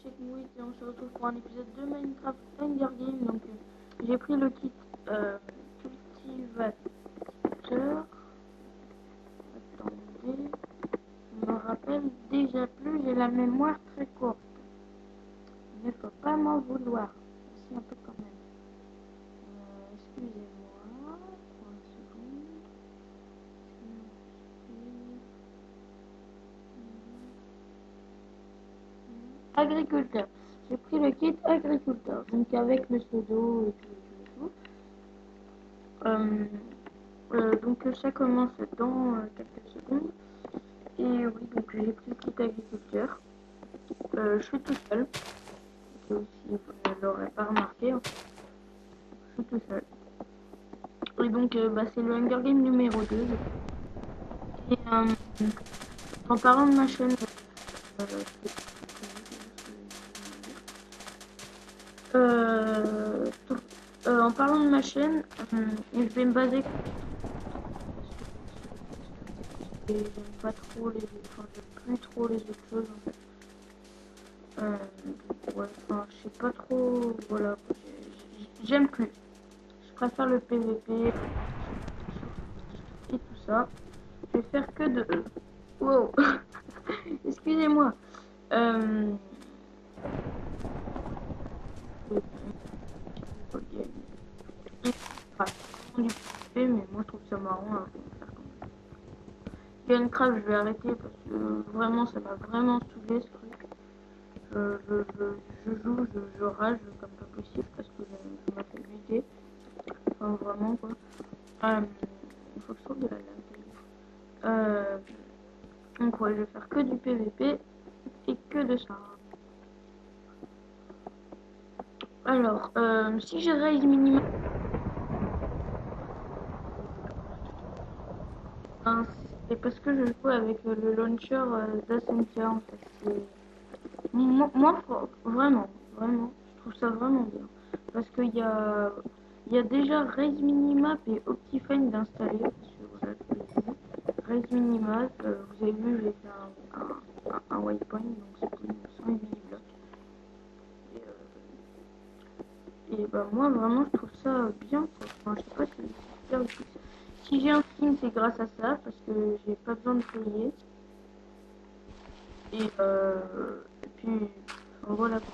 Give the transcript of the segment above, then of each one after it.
Checkmate et on se retrouve pour un épisode de Minecraft Hunger Game. Donc j'ai pris le kit cultivateur. Attendez, je me rappelle déjà plus, j'ai la mémoire très courte. Il ne faut pas m'en vouloir. Si, un peu quand même. Excusez-moi. 3 secondes. Agriculteur. J'ai pris le kit agriculteur, donc avec le pseudo et tout. Donc ça commence dans quelques secondes. Et oui, donc j'ai pris le kit agriculteur. Je suis tout seul. Si vous ne l'aurez pas remarqué, je suis tout seul. Et donc c'est le Hunger Game numéro 2. Et en parlant de ma chaîne, en parlant de ma chaîne, je vais me baser. Et j'aime pas trop les, enfin, j'aime plus trop les autres choses en fait. Ouais, enfin, je sais pas trop, voilà, j'aime plus. Je préfère le PVP et tout ça. Je vais faire que de. Wow. Excusez-moi. Du PVP, mais moi je trouve ça marrant à faire comme ça. Minecraft, je vais arrêter parce que vraiment ça m'a vraiment saoulé ce truc. Je joue, je rage comme pas possible parce que je m'a fait buter. Enfin vraiment quoi. Il faut que je trouve de la lave. Donc ouais, je vais faire que du PVP et que de ça. Alors, si je raise minimum, c'est parce que je joue avec le launcher d'Ascensia en fait. Moi, vraiment, je trouve ça vraiment bien. Parce qu'il y a déjà Raise Minimap et Optifine d'installer sur Raise Minimap, vous avez vu, j'ai fait un waypoint, donc c'est pour 108 blocs. Et bah moi vraiment je trouve ça bien quoi. Enfin, je sais pas si c'est super utile. Si j'ai un skin c'est grâce à ça parce que j'ai pas besoin de payer. Et puis enfin, voilà. Si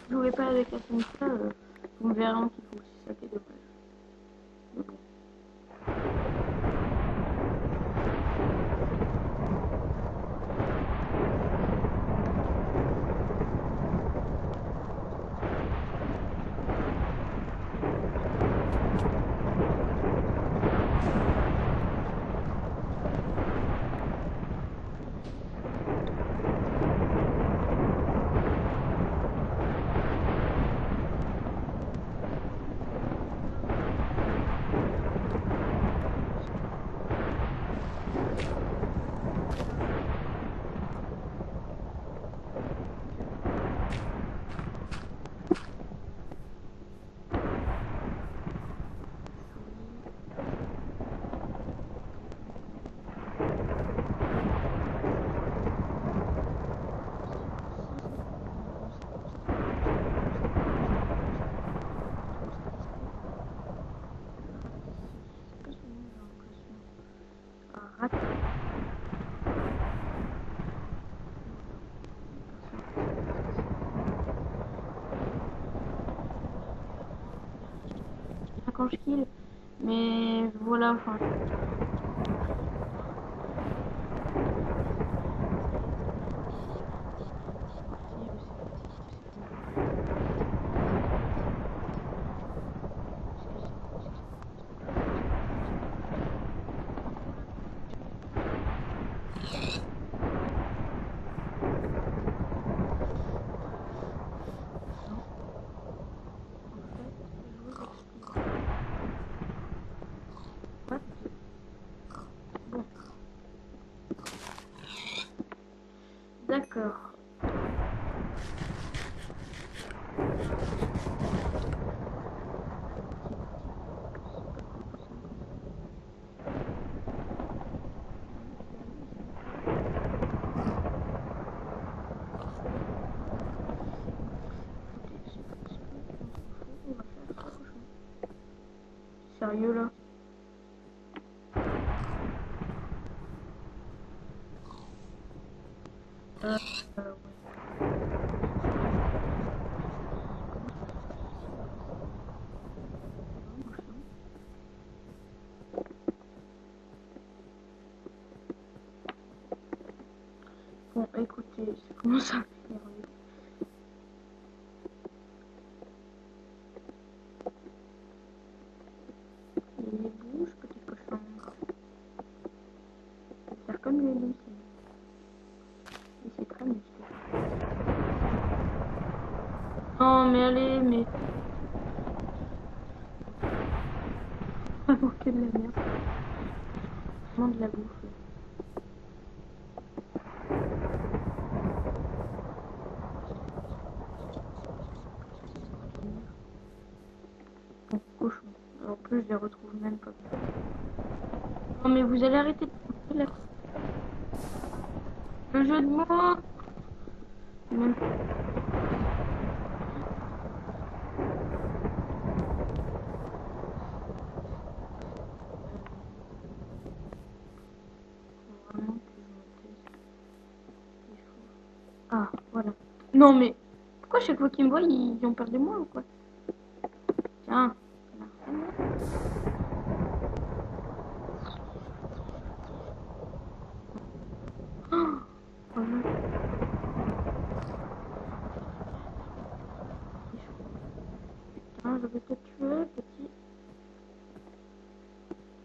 vous jouez pas avec la Sensa, vous me verrez en petit coup, c'est ça qui est dommage. Mais bon. Quand je kill, mais voilà, enfin. Bon. D'accord. sérieux là? Ouais. Bon, écoutez, ça commence à m'énerver. Et les bouches, petit cochon. Je vais faire comme les loups. Et c'est très musclé. Non, mais allez, mais. Vraiment que de la merde. Vraiment de la bouffe. Bon, cochon. En plus, je les retrouve même pas. Non, mais vous allez arrêter de couper là. Le jeu de mots. Même pas. Vraiment que je me taise. Ah, voilà. Non, mais pourquoi chaque fois qu'ils me voient, ils ont peur de moi ou quoi? Tiens. Oh, voilà. Ah, je vais te tuer, petit.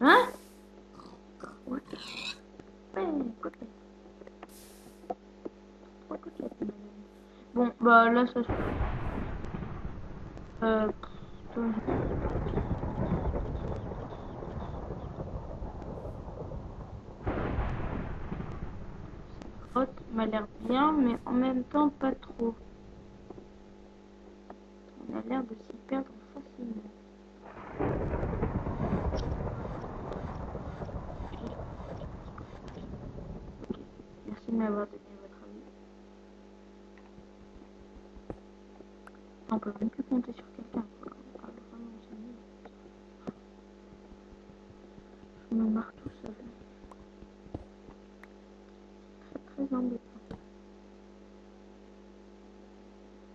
Hein? Ouais. Ouais, côtelette. Trois côtelettes, madame. Bon, bah là, ça se... Toi, grotte m'a l'air bien, mais en même temps pas trop. On a l'air de s'y perdre facilement. Ok, merci de m'avoir donné votre avis. On peut même plus compter sur quelqu'un, quoi. Ah, vraiment, c'est nul. Je me marre tout seul. Très très embêtant.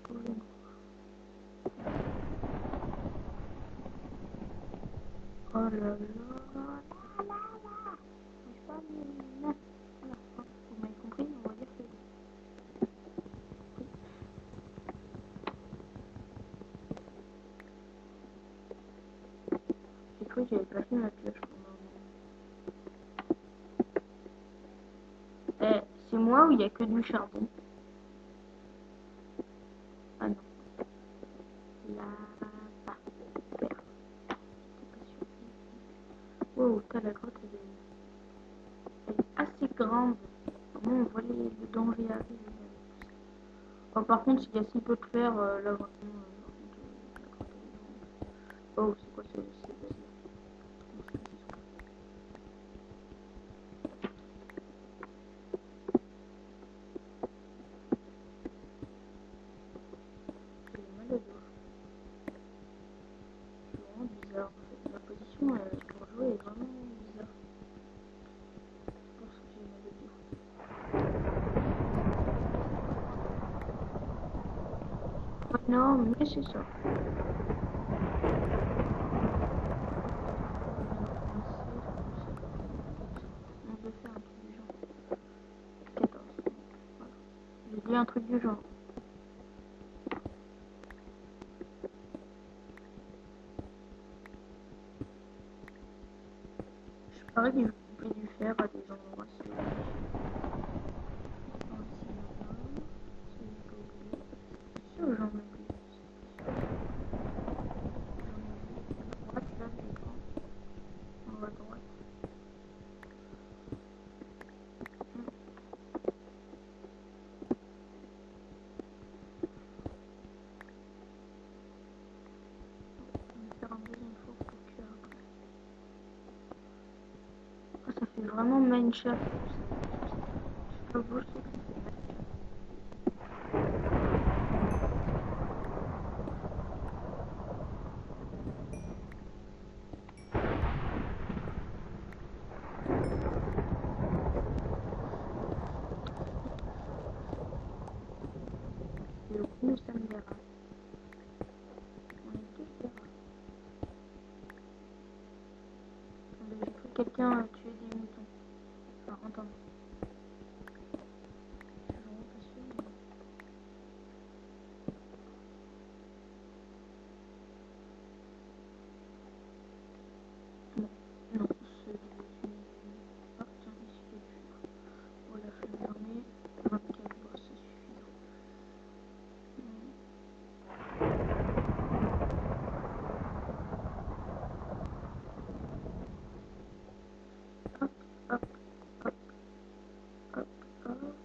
Pour le coup. Oh là là. Je pas mis... Non. Voilà. Vous m'avez compris, on va dire que... J'ai cru que j'avais placé ma pioche pendant un moment. C'est moi ou il n'y a que du charbon? Ah non. Là-bas. Super. Wow, t'as la grotte, elle est assez grande. Vraiment, on voit le danger arriver. Bon, par contre, s'il y a si peu de fer, là vraiment, par contre, la grotte, elle est grande. Oh, c'est quoi ces bases-là? J'ai mal au dos. C'est vraiment bizarre en fait. La position pour jouer est vraiment bizarre. C'est pour ça que j'ai mal au dos. Non, mais c'est ça. On veut faire un truc du genre. 14. Voilà. J'ai dit un truc du genre. Je parie que je vais dû faire à des endroits si j'en ai oublié. Droite, là, l'écran. En haut à droite. On va faire un deuxième four pour cuire après. Ah, ça fait vraiment Mineshaft. Je sais pas vous, je sais que ça fait Mineshaft. nous sommes des rats. On est tous des rats. Attendez, j'ai cru quelqu'un tuer des moutons. Enfin, entendre. Je suis vraiment pas sûre, mais... Non, celui... Ah, tiens, ici, il y a du fer. Oh, la flemme d'armée. 24, bon, c'est suffisant. Hop, hop, hop, hop, hop.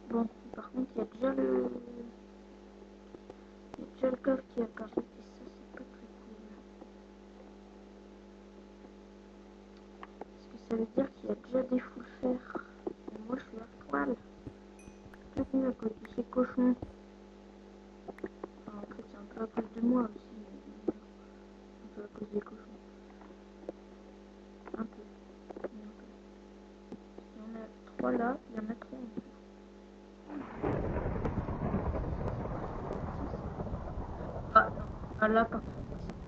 Bon, par contre, il y a déjà le... Il y a déjà le coffre qui apparaît, et ça, c'est pas très cool. Parce que ça veut dire qu'il y a déjà des full fer. Et moi, je suis à poil. Toute nue à cause de ces cochons. Enfin, en fait, c'est un peu à cause de moi aussi. Mais un peu à cause des cochons. Un peu. Mais un peu. Il y en a 3 là, il y en a 3 en dessous. Ah non, ah, là par contre,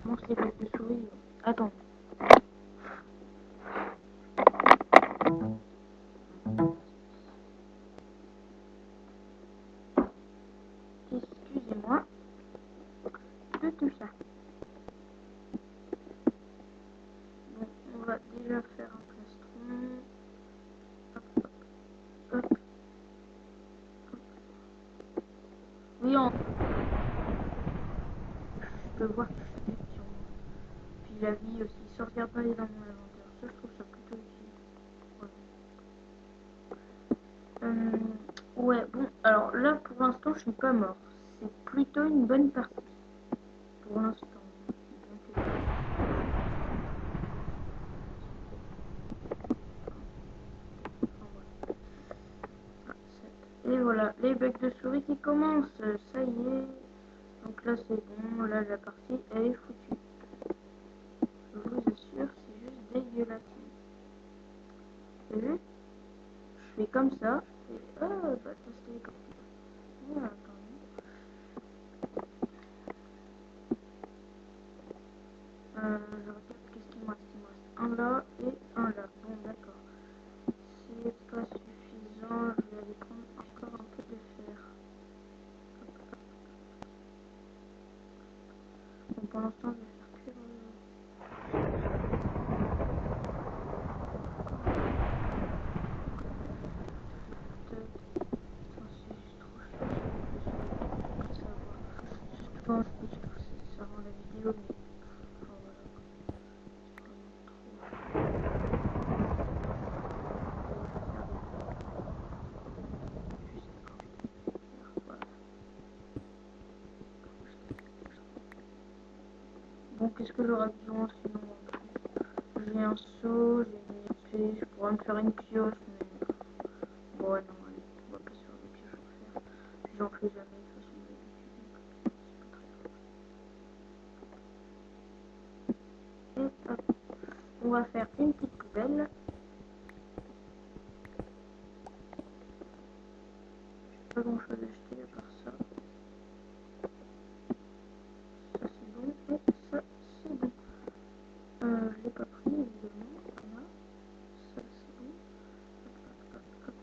je mange les bêtes de souris. Attends. Excusez-moi de tout ça. Bon, on va déjà faire un plastron. Hop, hop, hop, hop. Oui, je peux voir que je suis sur moi. Puis la vie aussi, sortir pas aller dans mon inventaire. Ça, je trouve ça plutôt utile. Voilà. Ouais, bon, alors là, pour l'instant, je suis pas mort. C'est plutôt une bonne partie. Pour l'instant. Et voilà, les bugs de souris qui commencent. Ça y est. Donc là, c'est bon. Là, la partie, elle est foutue. Je vous assure, c'est juste dégueulasse. Vous avez vu? Je fais comme ça. Et oh, bah, test hélicoptère. Voilà, attendez. Je regarde qu'est-ce qu'il me reste. Il me reste un là et un là. Bon, d'accord. C'est pas suffisant. Je vais aller prendre encore un peu de fer. Bon, pour l'instant, je vais faire cuire. C'est juste trop chaud. Je vais savoir. Je pense que ça rend la vidéo, mais enfin, voilà. C'est vraiment trop. Et je vais faire des trucs. Juste à côté. Voilà. Bon, qu'est-ce que j'aurais besoin sinon en plus? J'ai un seau, j'ai une épée, je pourrais me faire une pioche, mais bon, ouais, non, allez, on va pas se faire des pioches en fer. J'en fais jamais de toute façon d'habitude, donc c'est pas très grave. Et hop, on va faire une petite poubelle. Pas grand chose à acheter à part ça. Ça c'est bon, et ça c'est bon. Je l'ai pas pris évidemment, voilà. Ça c'est bon. Hop, hop, hop, hop.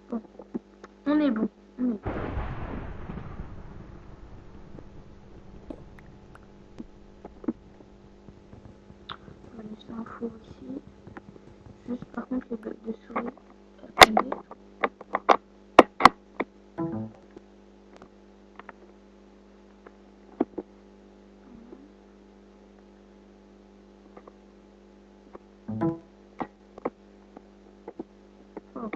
Bon, on est bon, on est bon. On va laisser un four ici. Juste par contre les blocs de souris. Attendez. Oh,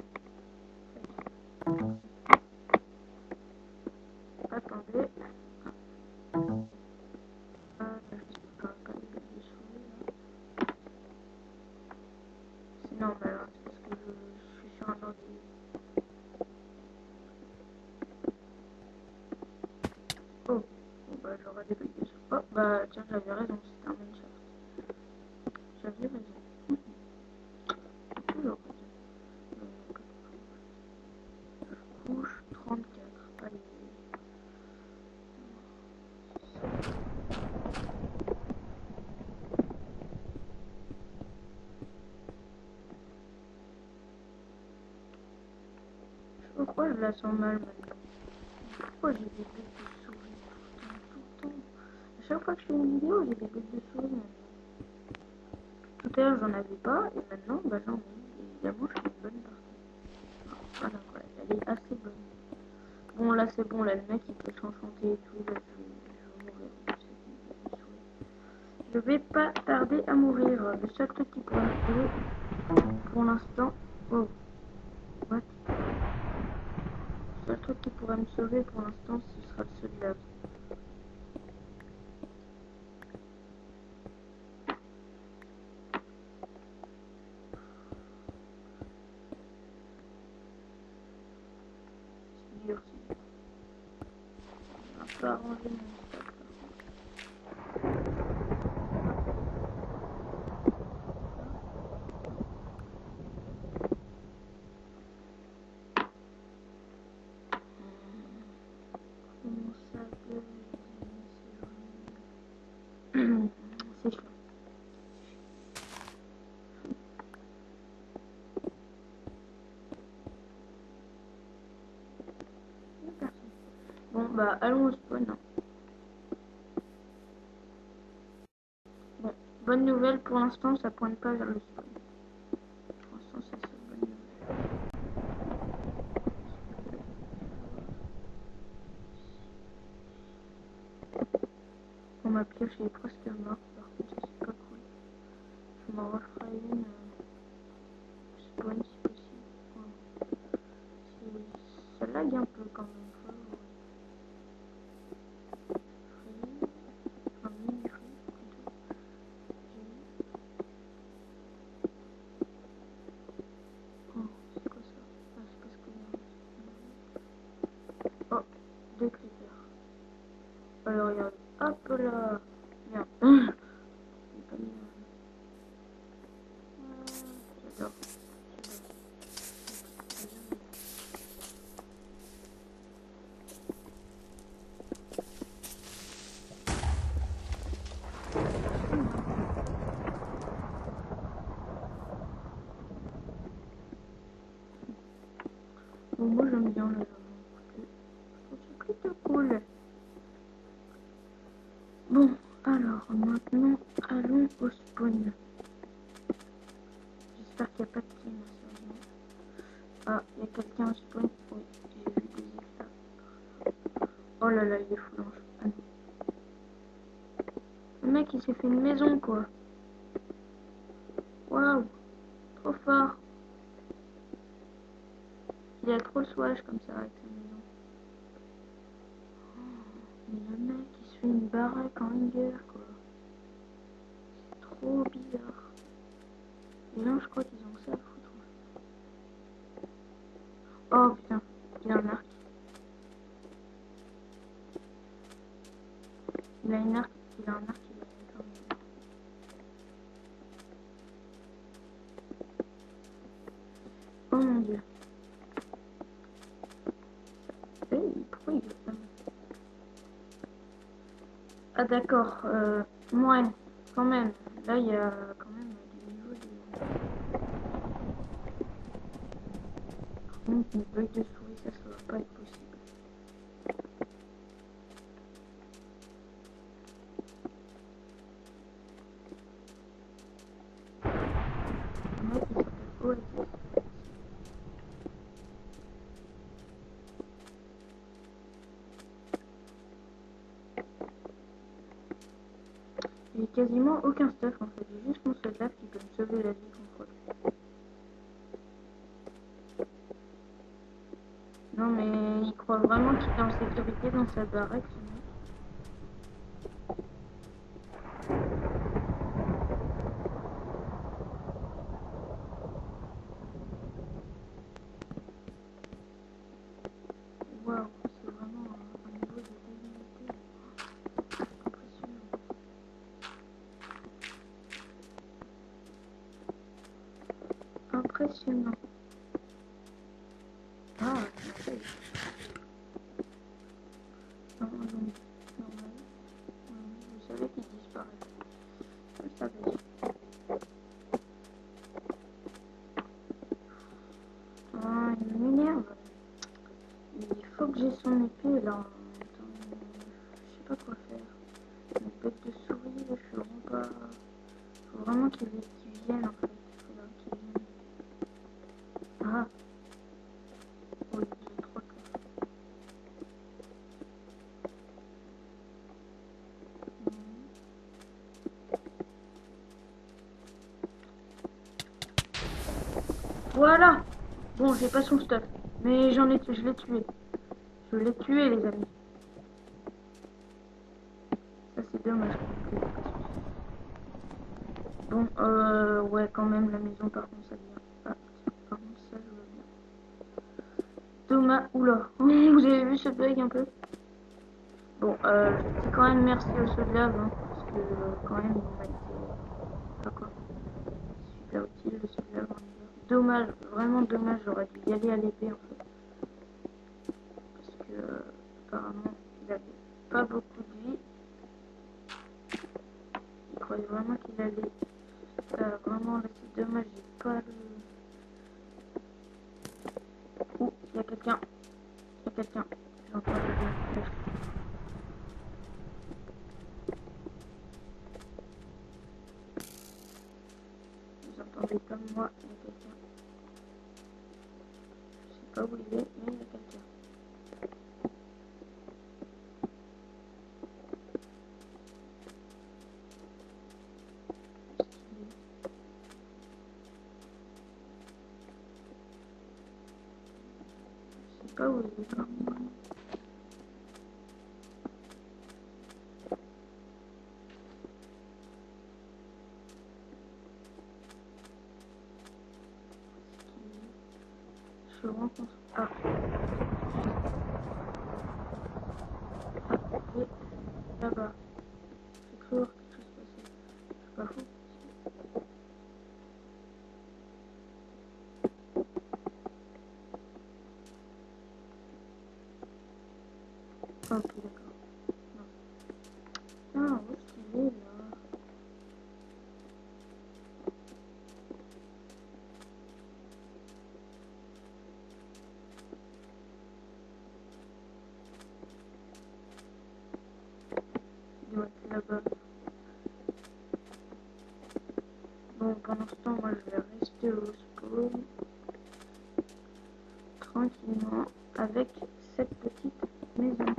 j'aurai des bugs de sauvegarde. Oh, bah tiens, j'avais raison, c'était un Mineshaft. J'avais raison. Toujours raison. Couche 34. Allez. Pourquoi je la sens mal maintenant? Pourquoi j'ai des bugs de souris tout le temps? À chaque fois que je fais une vidéo, j'ai des bugs de souris maintenant. Tout à l'heure, j'en avais pas, et maintenant, bah j'en ai. Évidemment, je fais une bonne partie. Voilà, quoi, elle est assez bonne. Bon, là, c'est bon, là, le mec, il peut s'enchanter et tout. Là, je vais mourir de cette bug de souris. Je vais pas tarder à mourir. Le seul truc qui pourrait me sauver, pour l'instant... Oh, what? Le seul truc qui pourrait me sauver pour l'instant, ce sera le saut de lave. C'est dur, c'est dur. On va un peu arranger mon stock, là. Comment ça peut... C'est chiant. Personne. Bon, bah, allons au spawn. Hein. Bon, bonne nouvelle, pour l'instant, ça pointe pas vers le spawn. Pour l'instant, ça c'est une bonne nouvelle. Bon, ma pioche est presque morte, par contre, ça c'est pas cool. Je m'en referai une spawn si possible. Voilà. Ça lag un peu quand même. Un mini free, plutôt. Oh, c'est quoi ça? Ah, c'est parce que... Oh, deux creepers. Alors, regarde. Hop là. Merde. J'ai pas mis... J'adore. Bon, moi j'aime bien le jeu. Je trouve ça plutôt cool. Bon, alors maintenant allons au spawn. J'espère qu'il n'y a pas de team, sérieusement. Ah, il y a quelqu'un au spawn. Oui, j'ai vu des éclats. Oh là là, il est fou l'ange. Ah non. Le mec il s'est fait une maison quoi. Waouh, trop fort. Il a trop le swag comme ça avec sa maison. Oh, mais le mec il se fait une baraque en hanger quoi. C'est trop bizarre. Les gens je crois qu'ils ont que ça à foutre. Oh putain, il a un arc. Il a un arc, il a un arc, il a un arc. Oh mon dieu. Hey, pourquoi il veut pas me... Ah d'accord, ouais, quand même. Là il y a quand même des niveaux de... Par contre, une bug de souris, ça va pas être possible. Le mec il s'appelle Oasis. J'ai quasiment aucun stuff en fait, j'ai juste mon soldat qui peut me sauver la vie contre lui. Non mais il croit vraiment qu'il est en sécurité dans sa baraque ce mec. Waouh, c'est vraiment un niveau de débilité. faut que j'ai son épée là. Attends, je sais pas quoi faire. Une bête de souris, je suis vraiment pas. Faut vraiment qu'il vienne en fait. Faudra qu'il vienne. Ah, oui, j'ai trop peur. Voilà. Bon, j'ai pas son stuff, mais je l'ai tué. Je l'ai tué, les amis. Ça, c'est dommage. Bon, ouais, quand même, la maison, par contre, ça vient. Ah, tiens, par contre, ça, je veux bien. Thomas, oula. Vous avez vu ce bug un peu? Bon, je dis quand même merci au saut de lave, hein, parce que, quand même, il m'a été... Enfin, quoi, super utile, le saut de lave en hiver. Dommage, vraiment dommage, j'aurais dû y aller à l'épée, en fait. Parce que, apparemment, il avait pas beaucoup de vie. Il croyait vraiment qu'il allait... vraiment, là, c'est dommage, j'ai pas le... Oh, il y a quelqu'un. Il y a quelqu'un. J'entends le bruit. Vous entendez comme moi, il y a quelqu'un. Je sais pas où il est, mais il y a quelqu'un. Je sais pas où il est, par contre. Je suis vraiment content. Ah. Ah, il est là-bas. J'ai cru voir quelque chose passer. Je suis pas fou. Ah, ok, d'accord. Non. Ah, où est-ce qu'il est, là? Il doit être là-bas. Bon, pendant ce temps, moi, je vais rester au spawn. Tranquillement. Avec cette petite maison.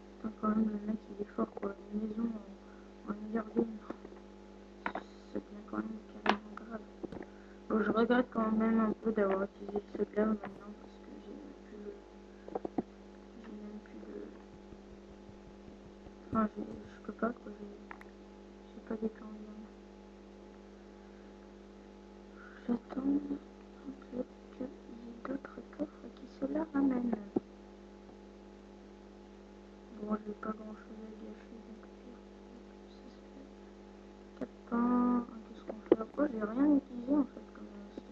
Putain, quand même, le mec, il est fort, quoi. Une maison en meilleur game. Ça devient quand même carrément grave. Bon, je regrette quand même un peu d'avoir utilisé ce lave maintenant parce que j'ai même plus le... Enfin, je peux pas, quoi. J'ai pas d'écran bien. J'attends un peu qu'il y ait d'autres coffres qui se la ramènent. Bon, j'ai pas grand chose à gâcher, donc ça se fait. 4 pains, qu'est-ce qu'on fait? Pourquoi j'ai rien utilisé en fait comme stuff?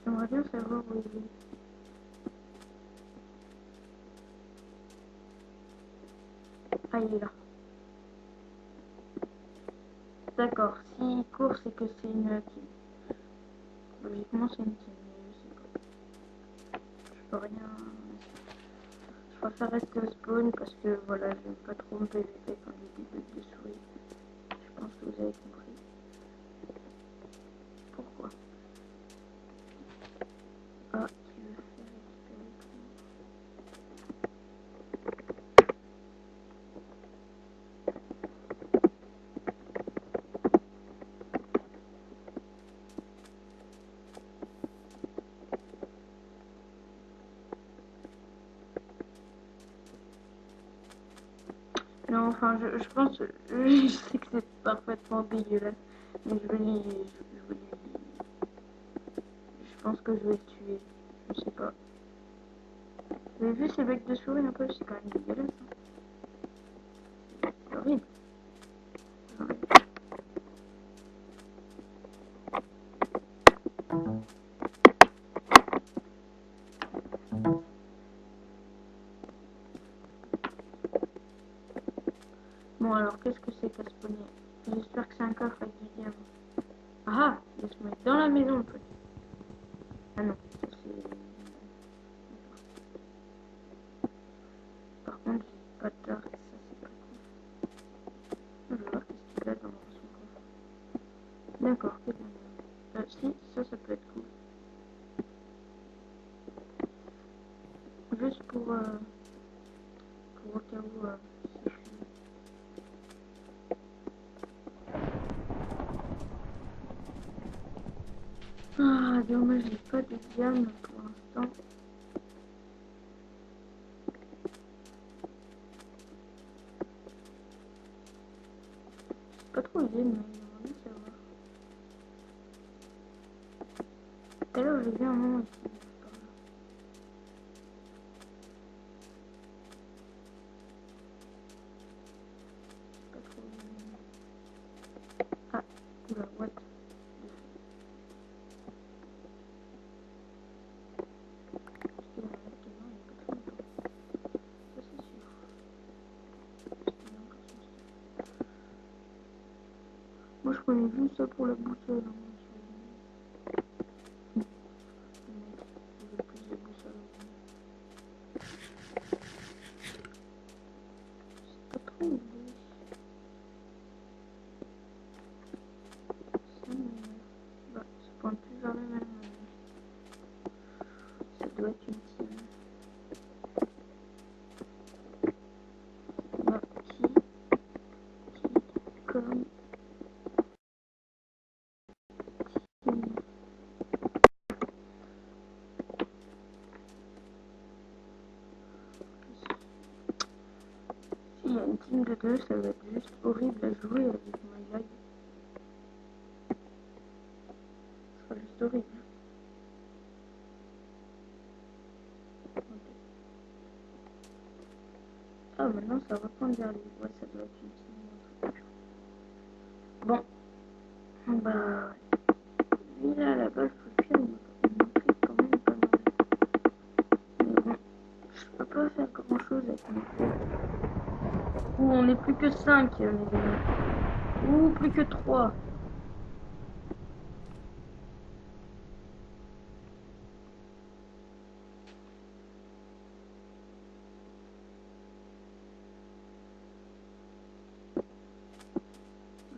J'aimerais bien savoir où il est. Ah, il est là. D'accord, s'il court, c'est que c'est une team. Logiquement, c'est une team, mais je sais pas. Je peux rien. Je préfère rester au spawn parce que voilà, j'aime pas trop me PVP quand il y a des bugs de souris. Je pense que vous avez compris. Pourquoi? Ah, tu veux faire récupérer non, enfin, je pense, je sais que c'est parfaitement dégueulasse, mais je pense que je vais le tuer. Je sais pas. Vous avez vu ces becs de souris un peu? C'est quand même dégueulasse. Hein. C'est horrible. Bon alors qu'est-ce que c'est qu'à se pogner? J'espère que c'est un coffre avec du diamant. Ah, il se mettre dans la maison le truc. Ah non, ça c'est... Par contre, j'ai pas de tarte, ça c'est pas cool. Je vais voir qu'est-ce qu'il a dans son coffre. D'accord, c'est bien. Si, ça peut être cool. Juste pour au cas où si je suis... Ah, dommage, j'ai pas de diamant pour l'instant. Pas trop idée, mais j'aimerais bien savoir. Tout à l'heure, j'ai vu un moment ici. Pas trop... Ah, oula, what? Moi, je connais juste ça pour la boussole. Hein. Pas trop idée. Bah, ça pointe plus vers la même. Ça doit être une team. Bah, qui comme team. S'il y a une team de deux, ça va être juste horrible à jouer avec my lag. Ça sera juste horrible. Ah, maintenant ça reprend vers lui. Ouais, ça doit être une team. Bon, bah, lui là, là-bas, je peux le faire, il m'occupe quand même pas mal. Mais bon, je peux pas faire grand chose avec mon frère. Ouh, on est plus que 5, les amis. Ouh, plus que 3.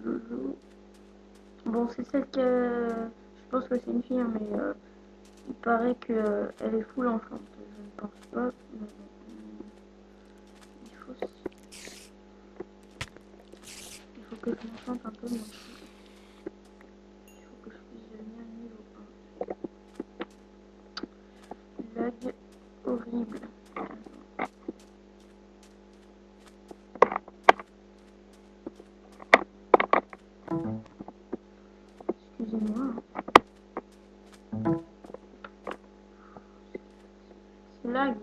Jojo. Bon, c'est celle que... Je pense que c'est une fille, hein, mais il paraît qu'elle est full enchante. Je ne pense pas, mais bon, il faut que je m'enchante un peu, moi aussi. Il faut que je puisse devenir niveau 1. Lag horrible. Excusez-moi. Ce lag,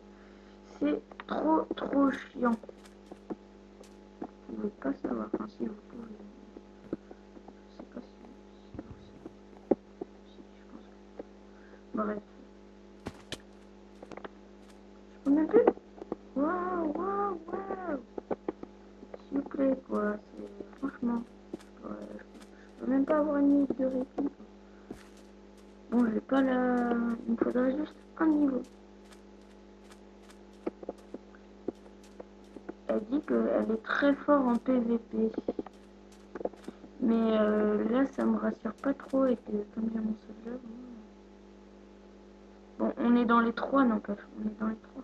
c'est trop chiant. Vous pouvez pas savoir. Enfin, si vous pouvez. Je sais pas si je pense que... Bref. Je peux même plus. Waouh. S'il vous plaît, quoi. C'est... Franchement. Je peux même pas avoir une minute de répit. Bon, j'ai pas la... Il me faudrait juste un niveau. Elle dit qu'elle est très fort en PVP. Mais là, ça me rassure pas trop et que comme j'ai mon soldat, bon, on est dans les 3, n'empêche. On est dans les 3.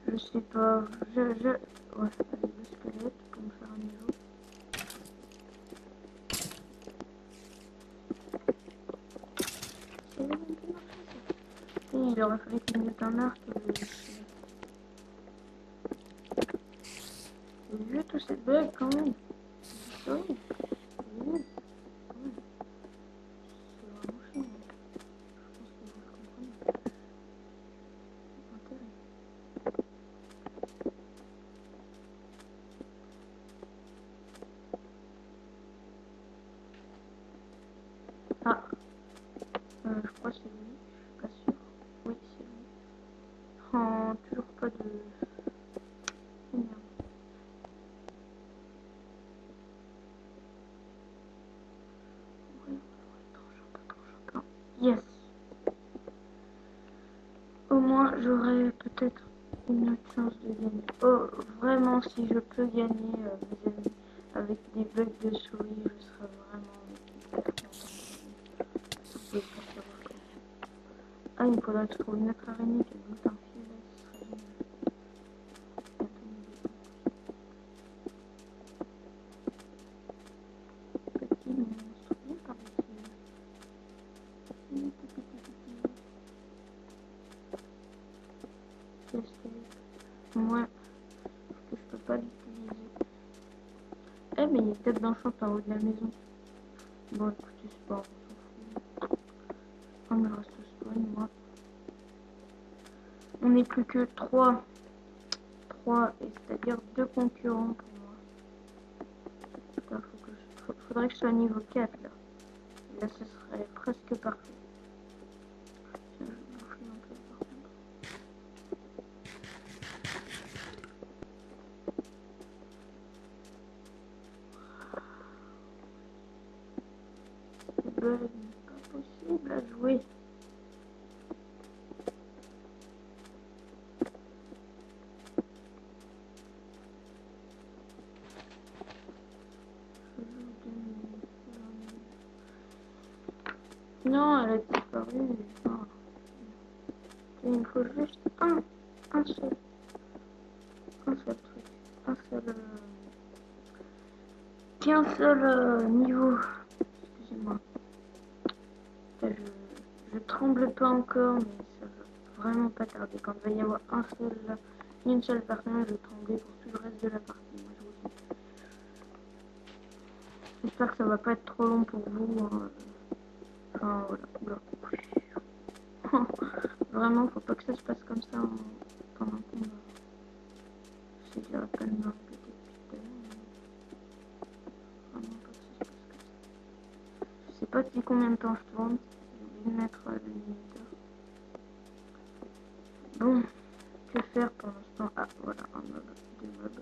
Je sais pas. Ouais, allez, le squelette pour me faire un niveau. Ça va même pas marcher, ça. Et il aurait fallu qu'il me mette un arc. J'ai vu tous ces bugs quand même. C'est horrible. C'est horrible. C'est vraiment chiant. Je pense que vous le comprenez. pas de... Merde. Yes. Au moins, j'aurai peut-être une autre chance de gagner. Oh, vraiment, si je peux gagner, mes amis, avec des bugs de souris, je serai vraiment hyper content. Vous pouvez pas savoir comment. Ah, il faudrait que je trouve une autre araignée qui a un filet, ce serait génial. Petit monstre, viens par ici. Moi, que je peux pas l'utiliser. Eh, mais il y a peut-être d'enchant en haut de la maison. Bon, écoutez, c'est pas, on s'en fout. On me reste au spawn, moi. On n'est plus que 3. 3, et c'est-à-dire 2 concurrents pour moi. Putain, faudrait que je sois niveau 4 là. Et là, ce serait presque parfait. Tiens, je vais bouffer un peu par contre. Ce bug n'est pas possible à jouer. Non, elle a disparu. Non. Il me faut juste un seul truc. Un seul... qu'un seul niveau. Excusez-moi. Je tremble pas encore, mais ça va vraiment pas tarder. Quand il va y avoir une seule personne, je vais trembler pour tout le reste de la partie. Moi, je vous dis. J'espère que ça va pas être trop long pour vous. Hein. Enfin, voilà. Vraiment, faut pas que ça se passe comme ça pendant qu'on va. Je sais que j'arrête pas de me répéter depuis tout à l'heure. Vraiment pas que ça se passe comme ça. Je sais pas depuis combien de temps je tourne. J'ai oublié de mettre le minuteur. Bon, que faire pour l'instant? Ah, voilà, un mob. Deux mobs.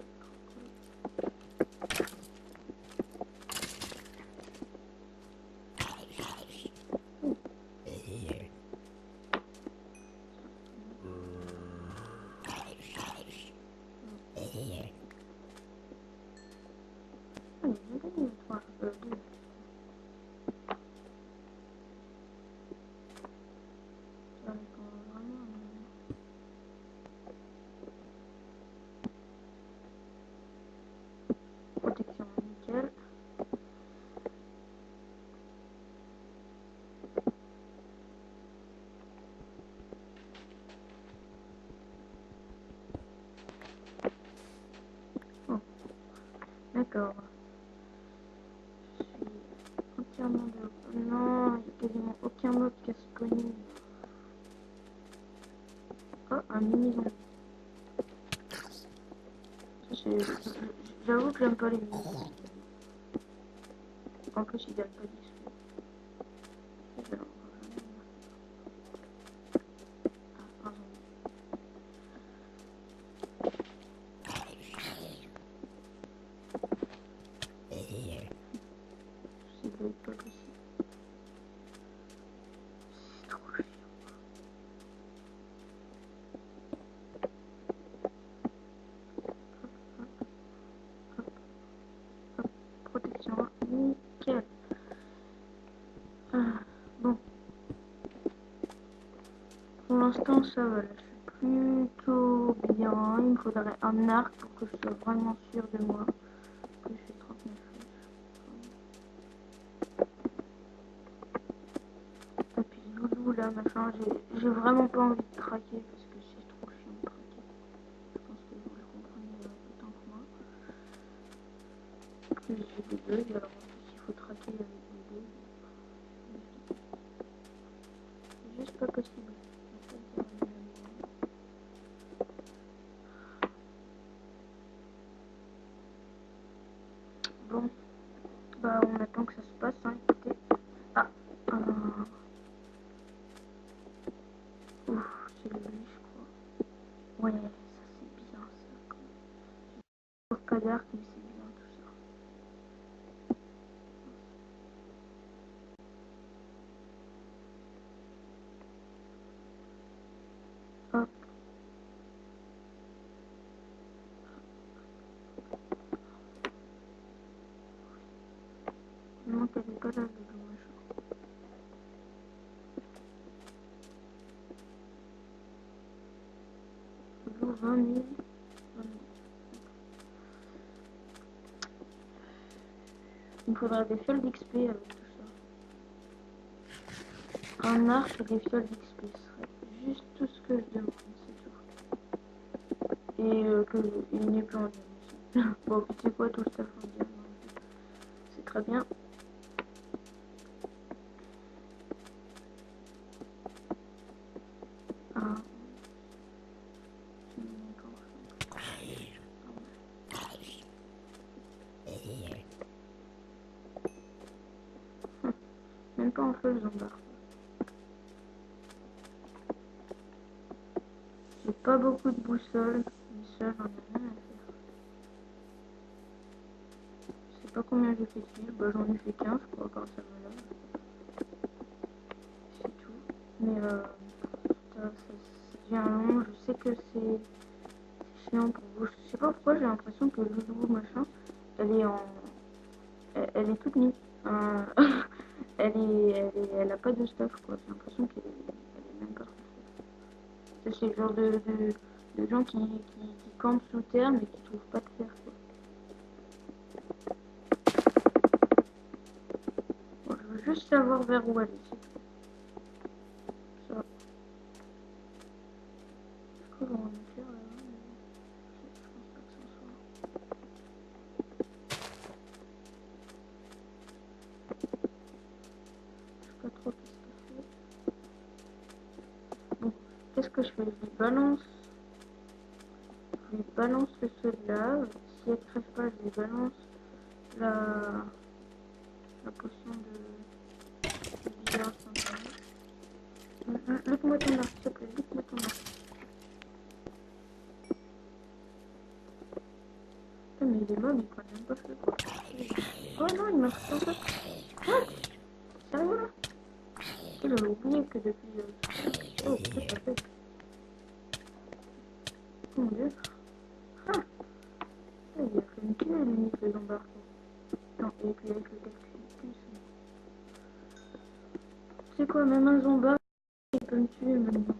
Protection nickel. Oh, d'accord. Je suis entièrement de... Non, il n'y a quasiment aucun mob qui a spawné. Oh, un mini-zombie. J'avoue que j'aime pas les mini. En plus, il gagne pas d'XP. C'est pas possible. C'est trop chiant. Protection, nickel. Bon, pour l'instant ça va, là, je suis plutôt bien. Il me faudrait un arc pour que je sois vraiment sûr de moi. Que je suis 39 flèches. Et puis loulou là, machin, j'ai vraiment pas envie de traquer parce que c'est trop chiant de traquer. Je pense que vous le comprenez autant que moi. Que j'ai des bugs, alors en plus il faut traquer avec des bugs. C'est juste pas possible. Bon, bah on attend que ça se passe, hein, écoutez. Ah, ouf, c'est lui, je crois. Ouais, Kader qui sait bien tout ça. Hop. Il manque qu'elle est pas là, le dommage. Toujours 20 000. 20 000. Il me faudra des fioles d'XP avec tout ça. Un arc et des fioles d'XP, ce serait juste tout ce que je demande, c'est tout. Et qu'il n'est plus en diamant. Bon, tu sais quoi, tout le stuff en diamant. C'est très bien. Ah. Même pas en feu, les embarques. J'ai pas beaucoup de boussole, mais ça, j'en ai rien à faire. Je sais pas combien j'ai fait de fil, bah j'en ai fait 15, je crois, quand ça me l'a. C'est tout. Mais ça devient long, je sais que c'est chiant pour vous. Je sais pas pourquoi j'ai l'impression que Loulou machin, elle est en. Elle est toute nue. Elle a pas de stuff quoi. J'ai l'impression qu'elle est même pas faite. C'est le genre de gens qui campent sous terre mais qui trouvent pas de fer quoi. Bon, je veux juste savoir vers où aller, c'est tout. Ça. Est-ce que j'en ai faire là? Je pense pas que ça soit. Je sais pas trop qu'est-ce que je fais. Bon, qu'est-ce que je fais? Je lui balance le feu de lave. Si elle crève pas, je lui balance la, la potion de vigueur instantanée. Look-moi ton arc, s'il te plaît, look-moi ton arc. Putain, mais il est mort, il prend même pas feu quoi. Oh non, il m'a fait un peu. What? Sérieux là? J'avais oublié que depuis. Oh, qu'est-ce que ça fait? Oh mon dieu. Ah! Il a fait une tuile limite les embarqués. Non, et puis avec le cactus. C'est quoi, même un zombie, il peut me tuer maintenant.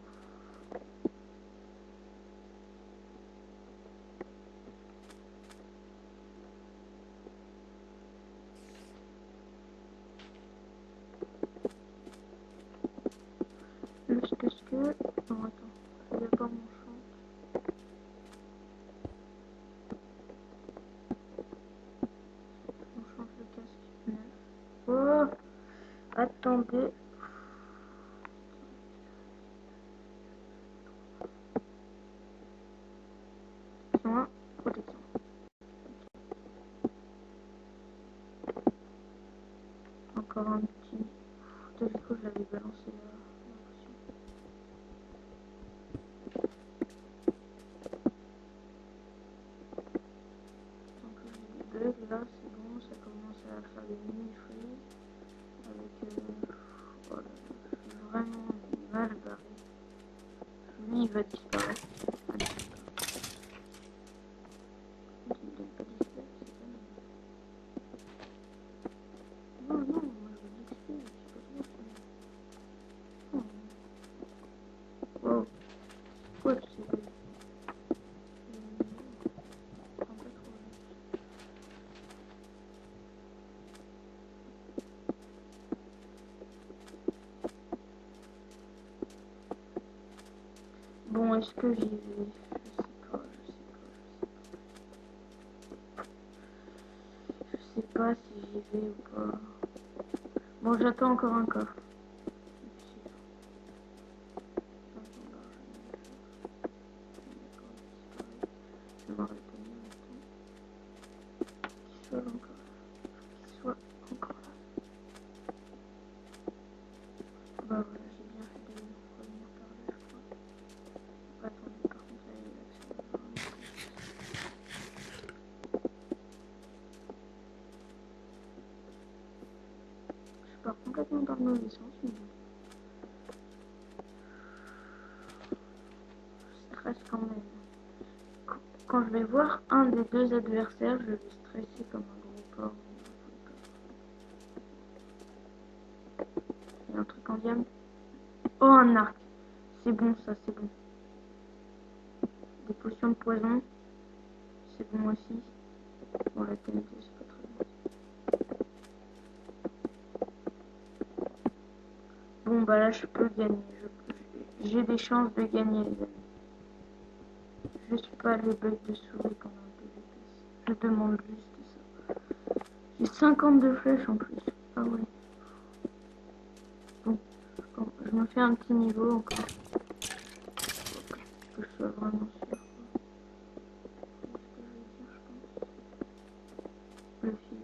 Juste qu'est-ce que. Non, attends, il n'y a pas mon champ. On change le casque neuf. Oh! Attendez. Protection 1, protection. Encore un petit. Putain, du coup, je l'avais balancé la potion. Donc, j'ai des bugs là, c'est bon, ça commence à faire des mini-freeze. Avec. Voilà, je suis vraiment mal barré. Lui, il va disparaître. Allez, il me donne pas d'espèce, c'est pas mal. Non, non, moi je veux de l'XP, c'est pas trop ça. Oh. Wow. Quoi, tu sais pas? Prends pas trop vite. Bon, est-ce que j'y vais? Je sais pas si j'y vais ou pas. Bon, j'attends encore un coffre. Je vais m'arrêter maintenant. Qu'il soit encore. Qu'il soit encore là. Bah voilà, j'ai bien fait de revenir par là, je crois. Attendez, par contre, là, il y a l'action. complètement dans le mauvais sens, mais ça reste quand même. Quand je vais voir un des deux adversaires, je vais stresser comme un gros porc. Il y a un truc en diamant. Oh, un arc. C'est bon, ça, c'est bon. Des potions de poison. C'est bon aussi. Bon, la TNT, c'est pas très bon. Bon, bah là, je peux gagner. J'ai des chances de gagner, les amis. Juste pas les bugs de souris pendant le PVP. Je demande juste ça. J'ai 52 flèches en plus. Ah ouais. Bon, je me fais un petit niveau encore. Que je sois vraiment sûr. Le fil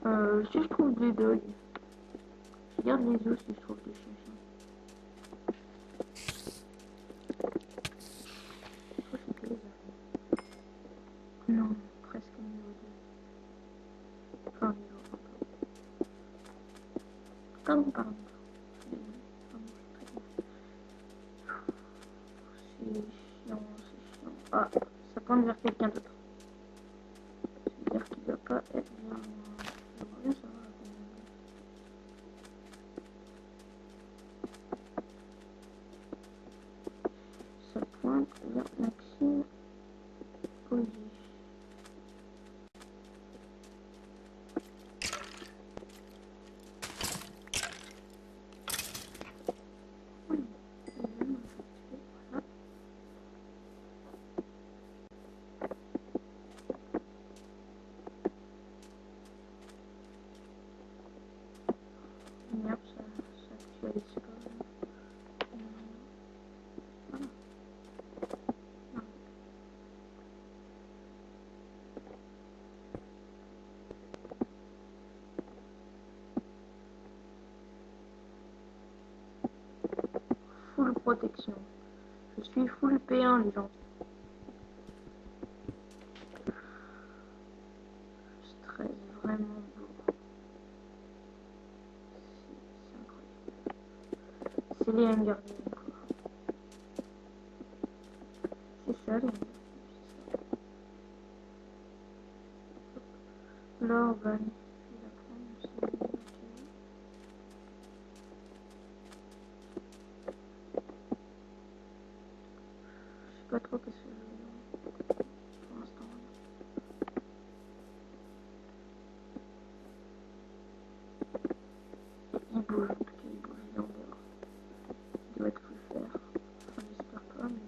circulaire. Si je trouve des dogs, je garde les os si je trouve des chiens. Non, presque niveau 2. Enfin, niveau 1. Pardon. C'est chiant. Ah, ça pointe vers quelqu'un d'autre. C'est-à-dire qu'il doit pas être bien. J'aimerais bien savoir. Ça pointe vers Maxime Olivier. Merde, ça actualise pas. Full protection. Je suis full P1, les gens. Je stresse vraiment beaucoup. C'est incroyable. C'est les Hunger Games, quoi. C'est ça, les Hunger Games. L'Orban. Je sais pas trop qu'est-ce que je veux pour l'instant. Il bouge, en tout cas, il bouge, il est en dehors. Il doit être full fer. Enfin, j'espère pas, mais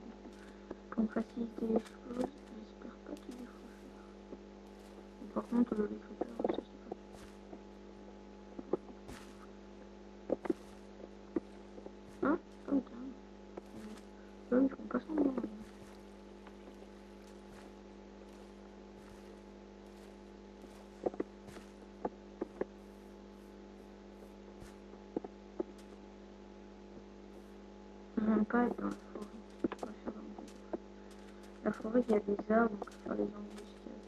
pour me faciliter les choses, j'espère pas qu'il est full fer. Par contre, le creeper, ça c'est pas. Hein? Oh, putain. Eux, ils font pas semblant. J'aime pas être dans la forêt. Je préfère dans le désert. La forêt, il y a des arbres, on peut faire des embuscades.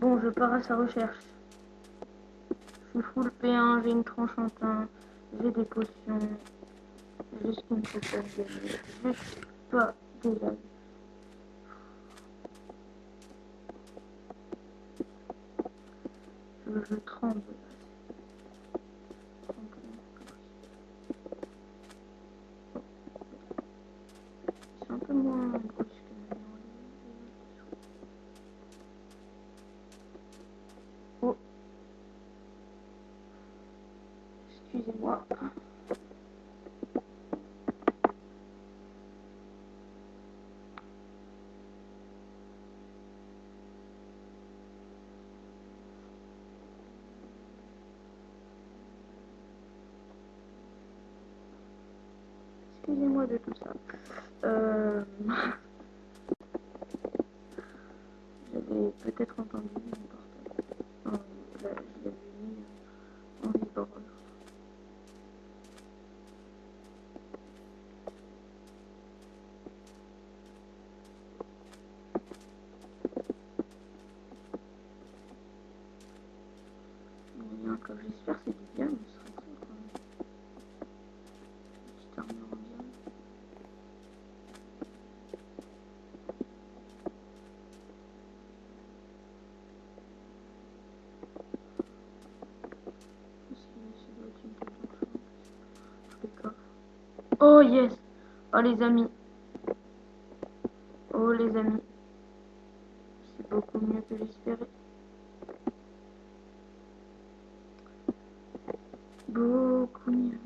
Bon, je pars à sa recherche. Je suis full P1, j'ai une tranche en teint, j'ai des potions, j'ai ce qu'il me faut pour gagner. Juste pas déjà. Je tremble. C'est un peu moins brusque maintenant. Oh, excusez-moi. Excusez-moi de tout ça. J'avais peut-être entendu mon portable. Oh, là, je l'avais mis en vibreur. j'espère que c'est du diamant, ce serait cool quand même. Petite armure en diamant. Ça doit être une tête d'enfant. Je fais gaffe. Oh yes! Oh les amis. Oh les amis. C'est beaucoup mieux que j'espérais. Beaucoup mieux.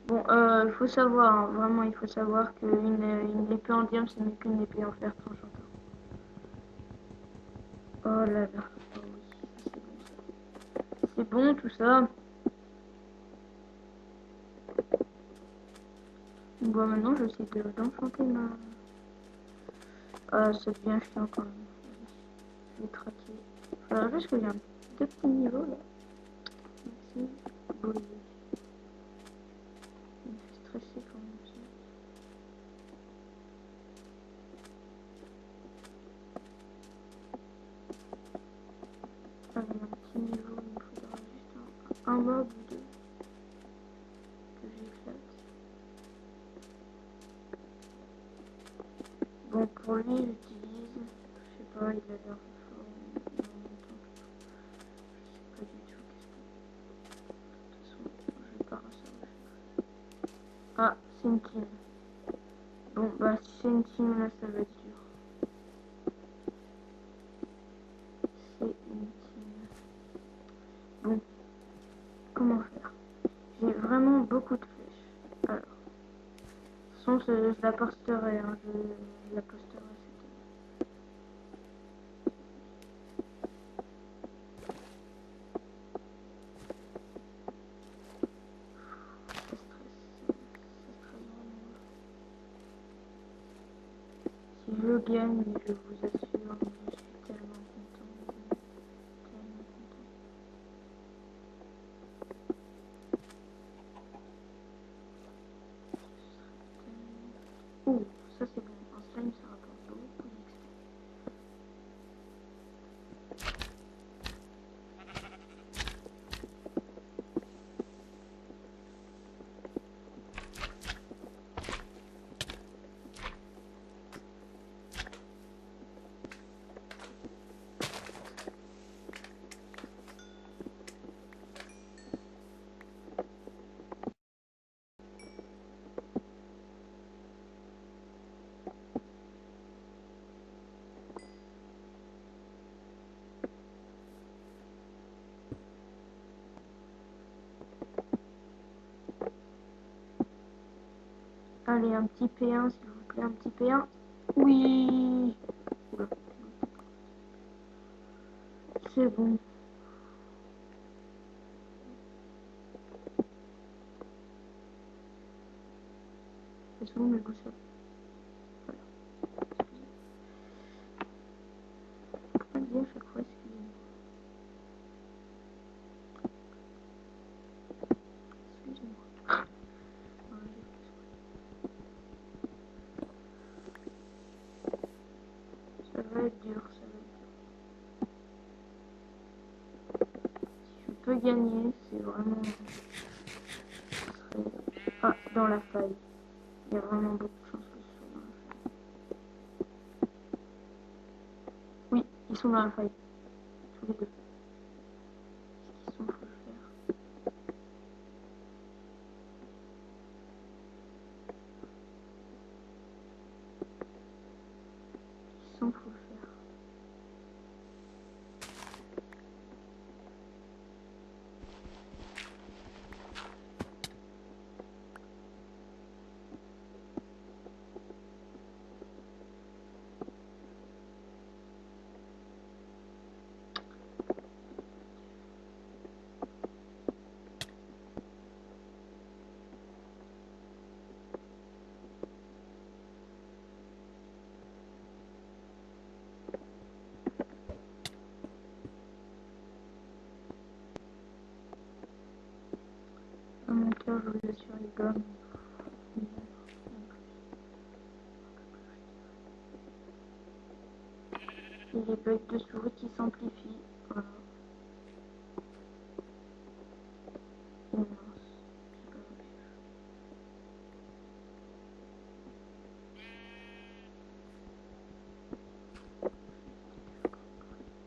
Bon, il faut savoir, hein, vraiment, il faut savoir qu'une épée en diamant, ce n'est qu'une épée en fer tranchant. Oh là là. Oh oui, c'est bon ça. C'est bon tout ça. Bon, maintenant, j'essaie d'enchanter ma... Ah, ça devient chiant quand même. Je vais traquer. Faudra juste que j'ai un deux petits niveaux là. Merci. Bon, il me fait stresser quand même ça. Allez, un petit niveau, il me faudra juste un mob ou deux que j'éclate. Bon, pour lui, j'utilise, je sais pas, il a l'air fort, mais en même temps, je sais pas du tout qu'est-ce que... De toute façon, je vais pas ça. Ah, c'est une team. Bon, bah, si c'est une team, là, ça va être dur. C'est une team. Bon, comment faire? J'ai vraiment beaucoup de flèches. Alors, de toute façon, je la posterai, hein, je la posterai, ça stresse vraiment. Si je gagne, je vous assure, je suis tellement content. Tellement content. Ouh, ça c'est bon. Un slime, ça rapporte beaucoup d'XP. Allez, un petit P1, s'il vous plaît, un petit P1. Oui. Oula. C'est bon. C'est bon, mes boussoles. Voilà. Pourquoi dire à chaque fois, excusez-moi. Excusez-moi. Voilà, ça va être dur, ça va être dur. Si je peux gagner, c'est vraiment... Ah, dans la faille. Il y a vraiment beaucoup de chances que ce soit dans la faille. Oui, ils sont dans la faille. Tous les deux. Qu'est-ce qu'ils sont, faut le faire. Ils sont, faut le faire. Dans mon cœur, je vous assure, les gommes. Et les bugs de souris qui s'amplifient. Voilà. Oh mince, j'ai pas vu.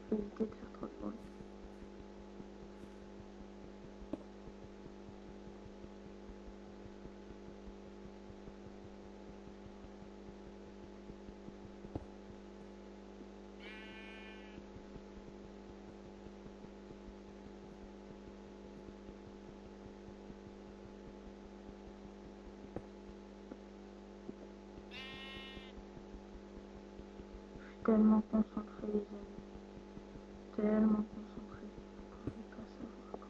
Faut éviter de faire trop de bruit. Je suis tellement concentré, les amis. Tellement concentré. Vous pouvez pas savoir.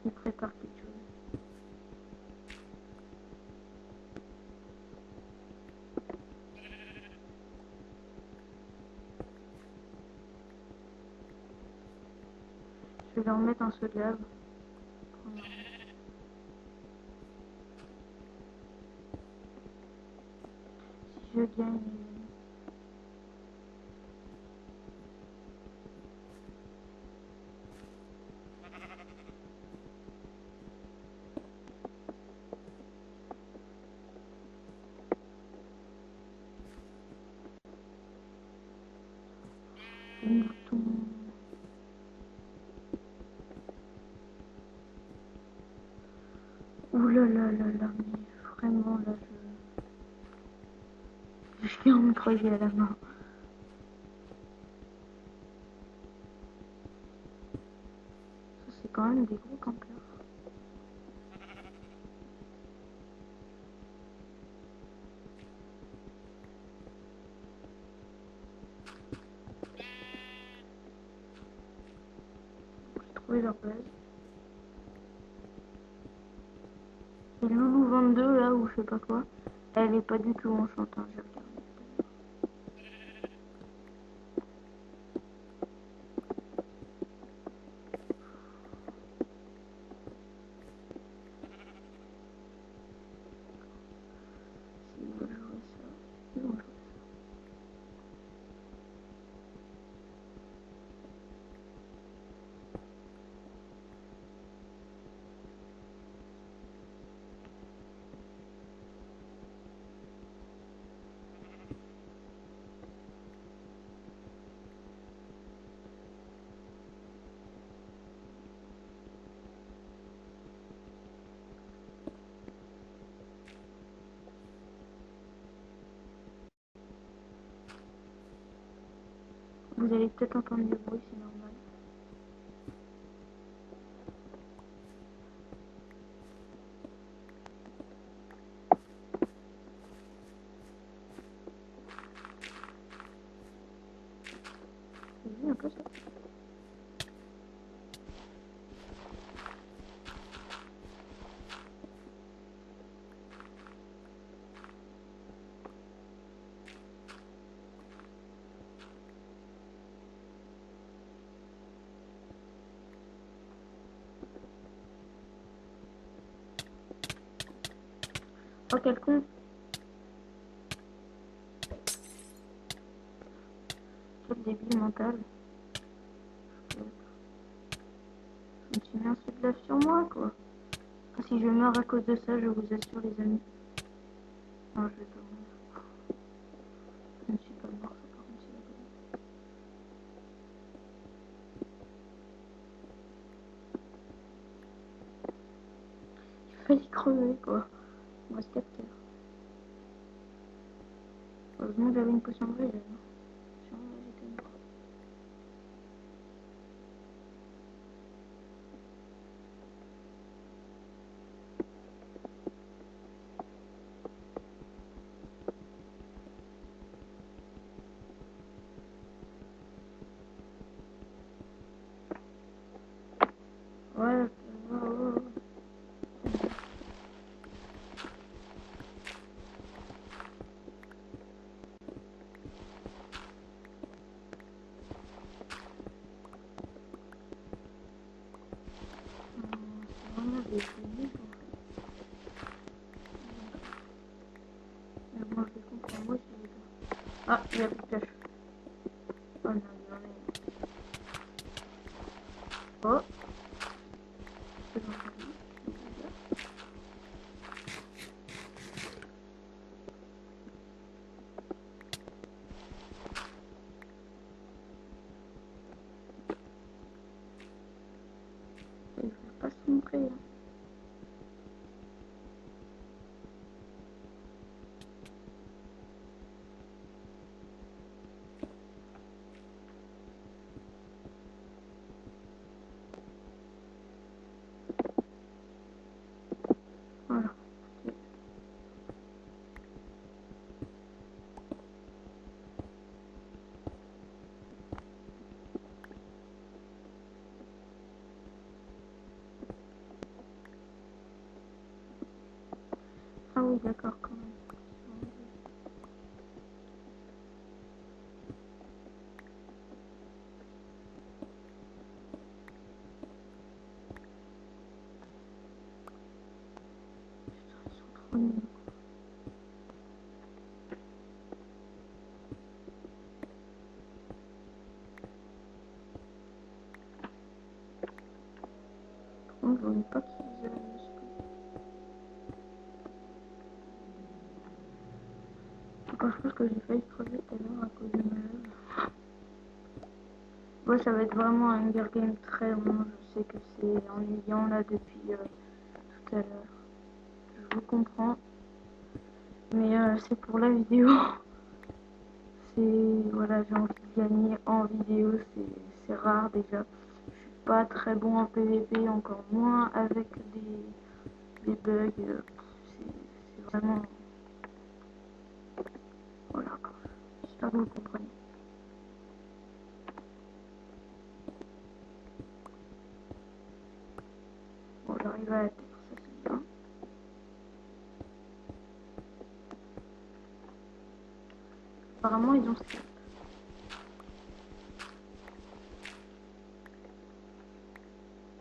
Il prépare quelque chose. Je vais leur mettre un seau de lave. Si je gagne. Un bouton. Ouh là là là là, mais vraiment là je viens me creuser à la main. Ça c'est quand même des gros campeurs. J'ai trouvé leur base. Et Loulou 22 là ou je sais pas quoi. Elle est pas du tout enchantante, j'ai regardé. S'ils veulent jouer ça, ils vont jouer ça. Vous allez peut-être entendre du bruit, c'est normal. J'ai vu un peu ça. Oh quel con. Quel débile mental. Je me suis mis un seau de lave sur moi quoi. Ah, si je meurs à cause de ça, je vous assure les amis. Non, je vais pas mourir. Je ne suis pas mort, ça par contre c'est la bonne. J'ai failli crever quoi. Il me reste 4 terres. Heureusement que j'avais une potion de régène. Sinon là j'étais mort. Ouais, ouais. vais essayer. Mais bon, je les comprends moi aussi les gars. Ah, il y a plus de pioche. Oh non, il y en a une. Oh, c'est bon, c'est bon. Il faut pas se montrer. Hein. Voilà. Ok. Ah oui, d'accord, quand même. Ils sont trop nuls. Par contre, je voulais pas qu'ils Encore je pense que j'ai failli crever tout à l'heure à cause de ma lave. Ouais, ça va être vraiment un Hunger Game très long. Je sais que c'est ennuyant là depuis tout à l'heure. Je vous comprends. Mais c'est pour la vidéo. C'est voilà, j'ai envie de gagner en vidéo, c'est rare déjà. Je suis pas très bon en PVP, encore moins avec des bugs. C'est vraiment voilà quoi. J'espère que vous comprenez. Bon, j'arrive à la terre, ça c'est bien. Apparemment ils ont skip.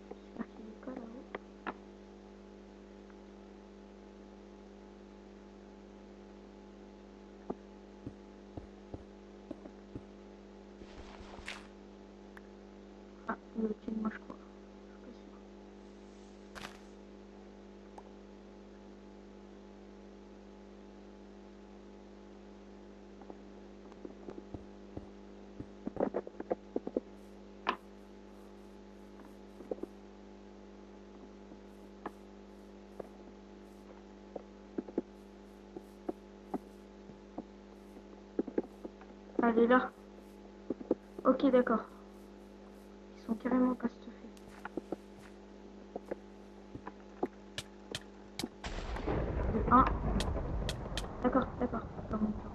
J'espère qu'il est pas là-haut. Ah, il est au-dessus de moi je crois. Je suis pas sûre. Elle est là. Ok d'accord. Ils sont carrément pas stuffés. De 1. D'accord, d'accord. Pardon, pardon.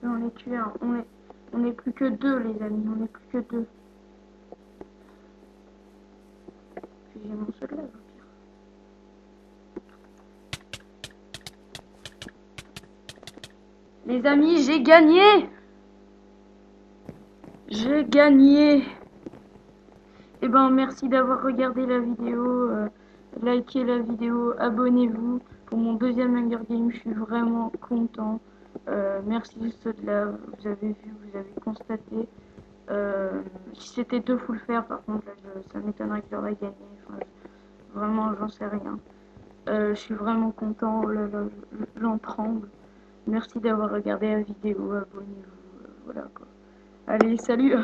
On est tué un. On est plus que deux les amis, on est plus que deux. Puis j'ai mon seul lave au pire. Les amis, j'ai gagné! J'ai gagné! Et ben merci d'avoir regardé la vidéo, likez la vidéo, abonnez-vous. Pour mon deuxième Hunger Game, je suis vraiment content. Merci ceux de là, vous avez vu, vous avez constaté. Si c'était deux full faire, par contre, là, ça m'étonnerait que j'aurais gagné. Enfin, vraiment, j'en sais rien. Je suis vraiment content, oh là là, j'en tremble. Merci d'avoir regardé la vidéo, abonnez-vous, voilà quoi. Allez, salut!